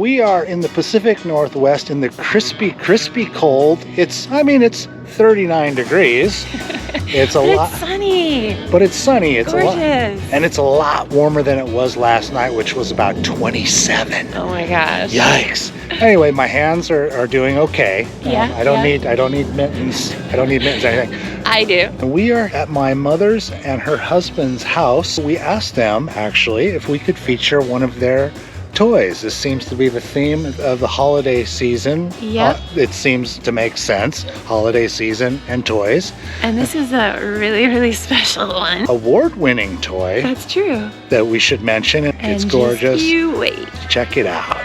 we are in the Pacific Northwest in the crispy, crispy cold. It's 39 degrees. It's a lot. It's sunny. But it's sunny. It's gorgeous. A lot. And it's a lot warmer than it was last night, which was about 27. Oh my gosh. Yikes. Anyway, my hands are doing okay. Yeah. I don't need mittens. I don't need mittens or anything. I do. We are at my mother's and her husband's house. We asked them actually if we could feature one of their toys. This seems to be the theme of the holiday season. Yep. It seems to make sense. Holiday season and toys. And this is a really, really special one. Award-winning toy. That's true. That we should mention. It's And gorgeous. Just you wait. Check it out.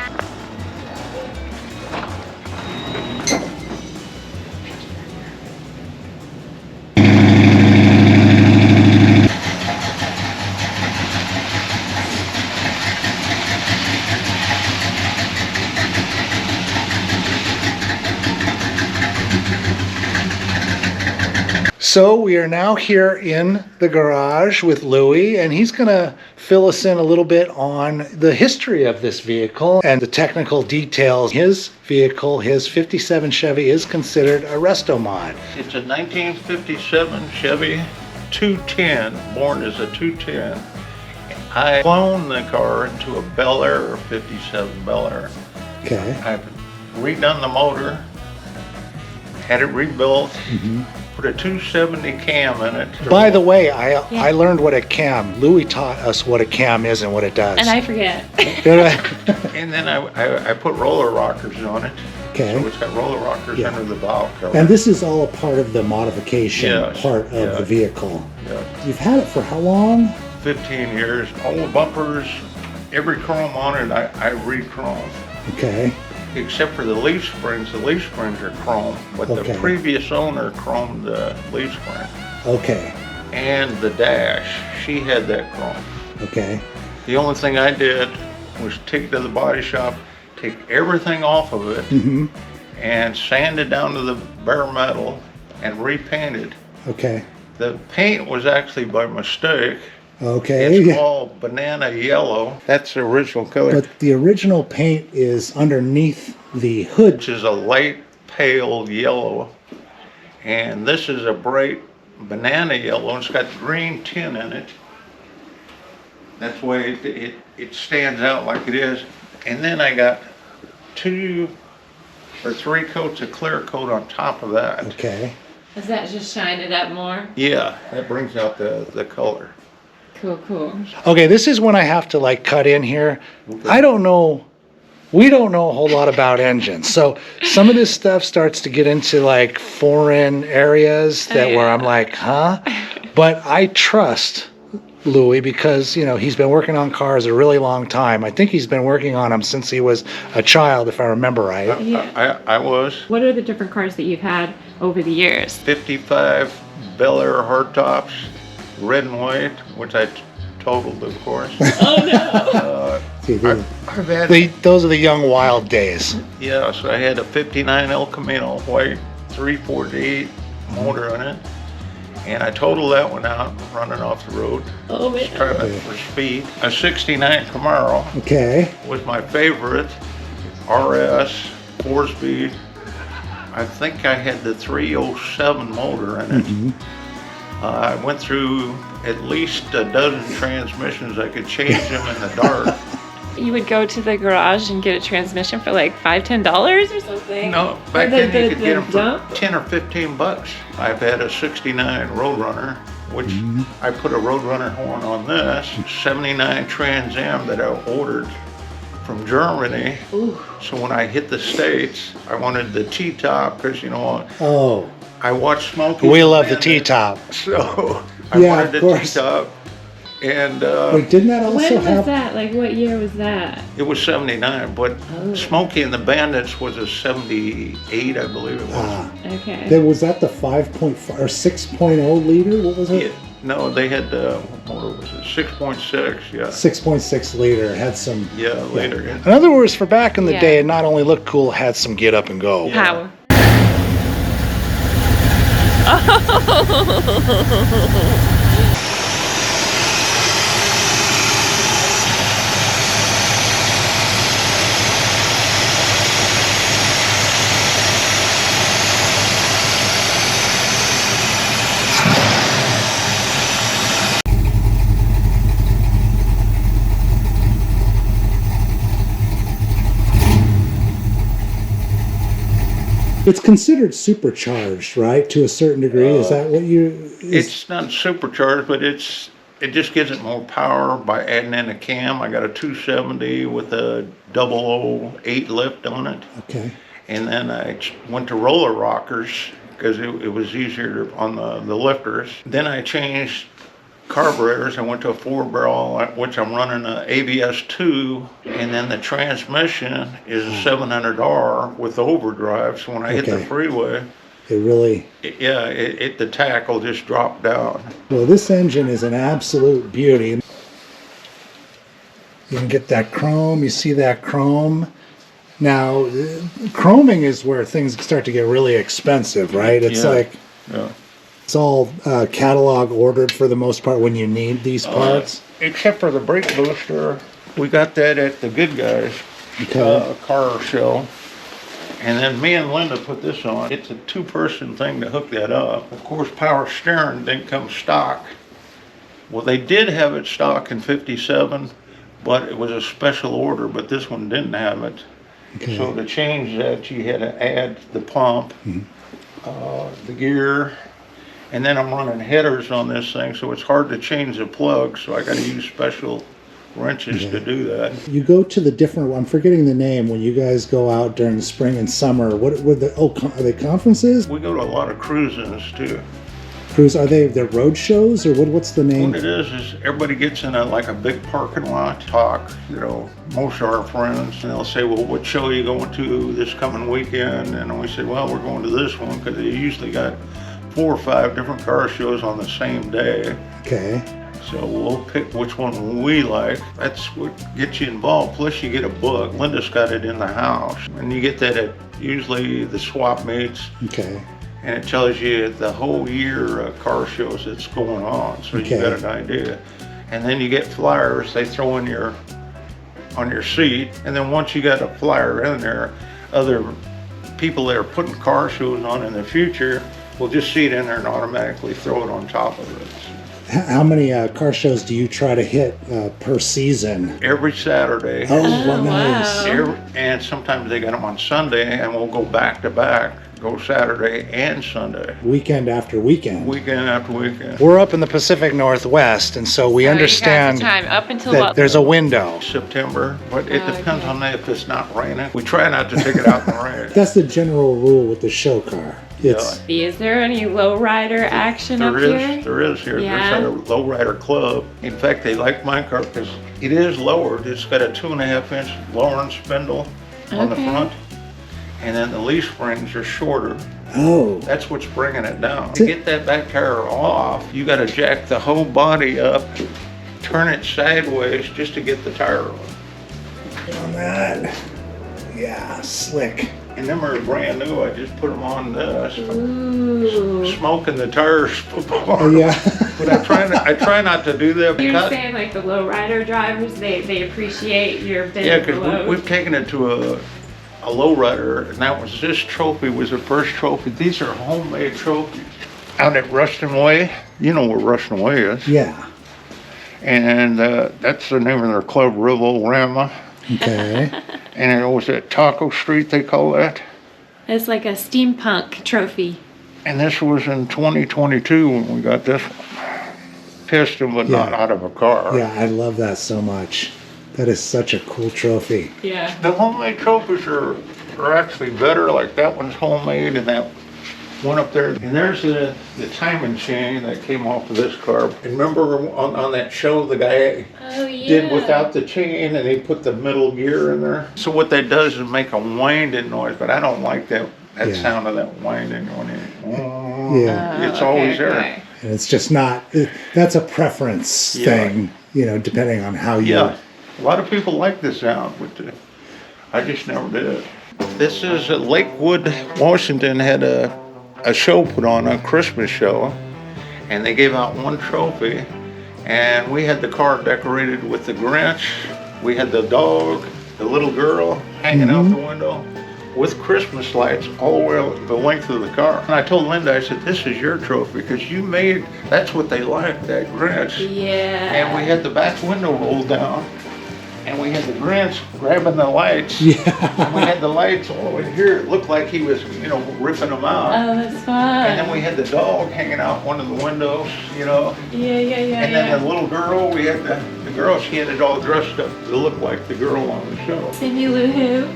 So we are now here in the garage with Louie, and he's going to fill us in a little bit on the history of this vehicle and the technical details. His vehicle, his 57 Chevy, is considered a Restomod. It's a 1957 Chevy 210, born as a 210. I cloned the car into a Bel Air, 57 Bel Air. Okay. I've redone the motor, had it rebuilt. Put a 270 cam in it. By the way, I learned what a cam. Louie taught us what a cam is and what it does. And I forget. And then I put roller rockers on it. Okay. So it's got roller rockers under the valve cover. And this is all a part of the modification Yes, part of yeah. the vehicle. Yeah. You've had it for how long? 15 years. All the bumpers, every chrome on it, I re-chromed. Okay. Except for the leaf springs. The leaf springs are chrome, but the previous owner chromed the leaf spring. Okay. And the dash, she had that chrome. Okay. The only thing I did was take it to the body shop, take everything off of it, and sand it down to the bare metal and repaint it. Okay. The paint was actually by mistake. Okay. It's called banana yellow. That's the original color. But the original paint is underneath the hood. Which is a light pale yellow. And this is a bright banana yellow. It's got green tint in it. That's why it stands out like it is. And then I got 2 or 3 coats of clear coat on top of that. Okay. Does that just shine it up more? Yeah, that brings out the color. Cool, cool. Okay, this is when I have to like cut in here. I don't know. We don't know a whole lot about engines. So some of this stuff starts to get into like foreign areas where I'm like, huh? But I trust Louie because, he's been working on cars a really long time. I think he's been working on them since he was a child, if I remember right. I was. What are the different cars that you've had over the years? 55 Bel Air hardtops, red and white, which I totaled, of course. Oh no! I've had those are the young wild days. Yeah, so I had a 59 El Camino white 348 motor on it, and I totaled that one out running off the road. Oh man! Driving for speed. A 69 Camaro. Okay. Was my favorite. RS 4-speed. I think I had the 307 motor in it. I went through at least a dozen transmissions. I could change them in the dark. You would go to the garage and get a transmission for like $5-10 or something? No, back then you could get them for 10 or 15 bucks. I've had a 69 Roadrunner, which I put a Roadrunner horn on this. 79 Trans Am that I ordered from Germany. Ooh. So when I hit the States, I wanted the T-top because, Oh. I watched Smokey. We love the T-top. So I Yeah, wanted of the course. T-top. And Wait, didn't that also When was have? that? Like what year was that? it was 79, but Smokey and the Bandits was a 78, I believe it was. Okay. Was that the 5.5 or 6.0 liter? What was it? Yeah, no, they had, what motor was it? 6.6, yeah. 6.6 liter. Had some. Yeah, later. Yeah. In other words, for back in the Yeah. day, it not only looked cool, it had some get up and go. Yeah. Power. It's considered supercharged, right? To a certain degree. Is that what you? It's not supercharged, but it just gives it more power by adding in a cam. I got a 270 with a 008 lift on it. Okay. And then I went to roller rockers because it was easier on the lifters. Then I changed carburetors. I went to a 4-barrel, which I'm running a ABS2, and then the transmission is a 700R with overdrive. So when I hit the freeway, it really, the tackle just dropped down. well, this engine is an absolute beauty. You can get that chrome. You see that chrome. Now, chroming is where things start to get really expensive, right? It's it's all catalog ordered for the most part when you need these parts. Except for the brake booster, we got that at the Good Guys car show. And then me and Linda put this on. It's a 2-person thing to hook that up. Of course, power steering didn't come stock. Well, they did have it stock in 57, but it was a special order, but this one didn't have it. Okay. So to change that, you had to add the pump, the gear, and then I'm running headers on this thing, so it's hard to change the plug, so I got to use special wrenches to do that. You go to the different, I'm forgetting the name, when you guys go out during the spring and summer. What were are they conferences? We go to a lot of cruisings too. Are they road shows, or what's the name? What it is everybody gets in a big parking lot, talk, most of our friends, and they'll say, well, what show are you going to this coming weekend? And we say, well, we're going to this one, because they usually got 4 or 5 different car shows on the same day. Okay. So we'll pick which one we like. That's what gets you involved. Plus you get a book. Linda's got it in the house. And you get that at usually the swap meets. Okay. And it tells you the whole year of car shows that's going on. So you got an idea. And then you get flyers they throw on your seat. And then once you got a flyer in there, other people that are putting car shows on in the future will just see it in there and automatically throw it on top of it. How many car shows do you try to hit per season? Every Saturday. Oh, nice. And sometimes they got them on Sunday, and we'll go back to back, go Saturday and Sunday. Weekend after weekend. Weekend after weekend. We're up in the Pacific Northwest, and so we understand you got the time up until that there's a window. September, but it depends on if it's not raining. We try not to take it out in the rain. That's the general rule with the show car. Is there any lowrider action up here? There is here. Yeah. There's a lowrider club. In fact, they like my car because it is lowered. It's got a 2.5-inch lowering spindle on the front, and then the leaf springs are shorter. Oh. That's what's bringing it down. To get that back tire off, you got to jack the whole body up, turn it sideways just to get the tire off. On that. Yeah, slick. And them are brand new. I just put them on this. Ooh. Smoking the tires. Oh, yeah. But I try not to do that. You're saying like the lowrider drivers, they appreciate your bent because we've taken it to a lowrider, and that was this trophy was the first trophy. These are homemade trophies out at Ruston Way. You know where Ruston Way is. Yeah. And that's the name of their club, Rival Rama. Okay. And it was at Taco Street, they call that. It's like a steampunk trophy. And this was in 2022 when we got this one. Piston, but not out of a car. Yeah, I love that so much. That is such a cool trophy. Yeah. The homemade trophies are actually better. Like that one's homemade, and that one up there. And there's the timing chain that came off of this car. And remember on that show, the guy did without the chain, and he put the middle gear in there. So what that does is make a winding noise, but I don't like that sound of that winding when it's always there. Okay. And it's just not, that's a preference thing, depending on how you... Yeah, a lot of people like the sound, but I just never did. This is Lakewood, Washington had a show put on, a Christmas show, and they gave out one trophy, and we had the car decorated with the Grinch. We had the dog, the little girl hanging out the window with Christmas lights all the way the length of the car. And I told Linda, I said, this is your trophy because you made, that's what they liked, that Grinch. Yeah. And we had the back window rolled down. and we had the Grinch grabbing the lights. Yeah. And we had the lights all the way here. It looked like he was, you know, ripping them out. Oh, that's fun. And then we had the dog hanging out one of the windows, you know. Yeah. And then the little girl, we had the girl, she had it all dressed up to look like the girl on the show. Cindy Lou Who.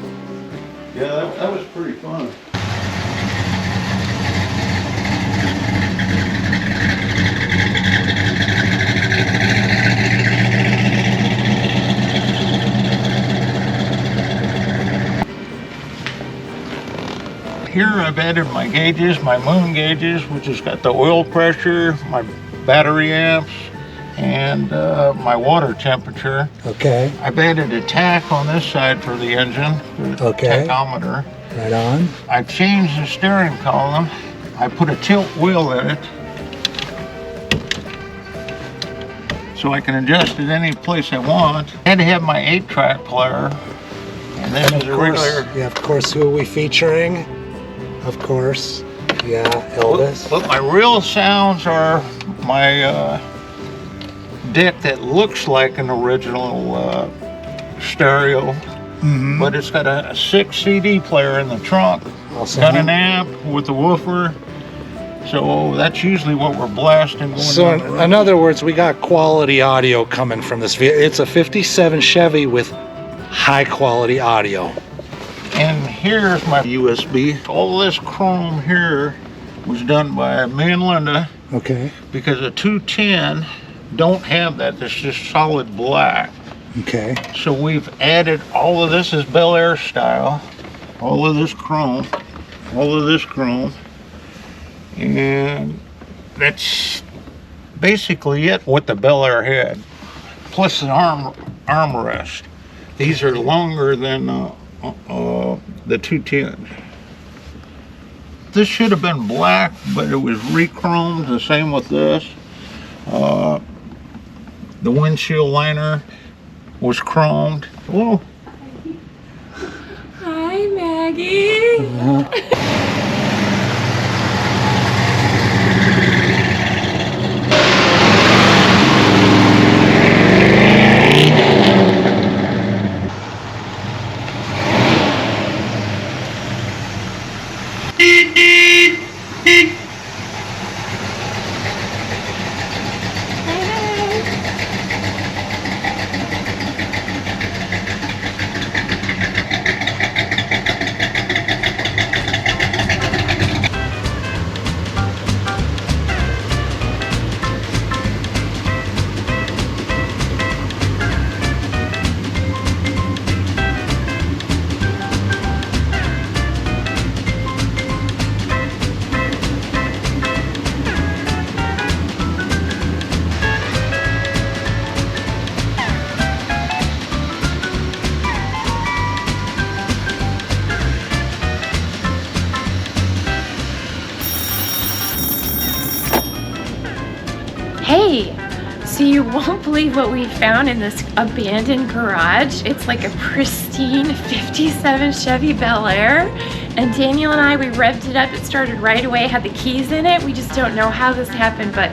Yeah, that was pretty fun. Here I've added my gauges, my moon gauges, which has got the oil pressure, my battery amps, and my water temperature. Okay. I've added a tack on this side for the engine, the Okay. tachometer. Right on. I've changed the steering column. I put a tilt wheel in it, so I can adjust it any place I want. I had to have my 8-track player, and this is a regular. Yeah, of course. Who are we featuring? Of course. Yeah, Elvis. But my real sounds are my deck that looks like an original stereo, but it's got a 6 CD player in the trunk. Awesome. Got an amp with a woofer, so that's usually what we're blasting. Going So down the road. in other words, we got quality audio coming from this vehicle. It's a 57 Chevy with high quality audio. And here's my USB. All this chrome here was done by me and Linda, Okay. because a 210 don't have that. It's just solid black. Okay. So we've added, all of this is Bel Air style, all of this chrome, and that's basically it, what the Bel Air had. Plus an armrest. These are longer than the 210. This should have been black, but it was re-chromed, the same with this. The windshield liner was chromed. Well, Hi, Maggie. Hey, so you won't believe what we found in this abandoned garage. It's like a pristine 57 Chevy Bel Air. And Daniel and I, we revved it up. It started right away, had the keys in it. We just don't know how this happened, but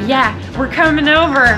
yeah, we're coming over.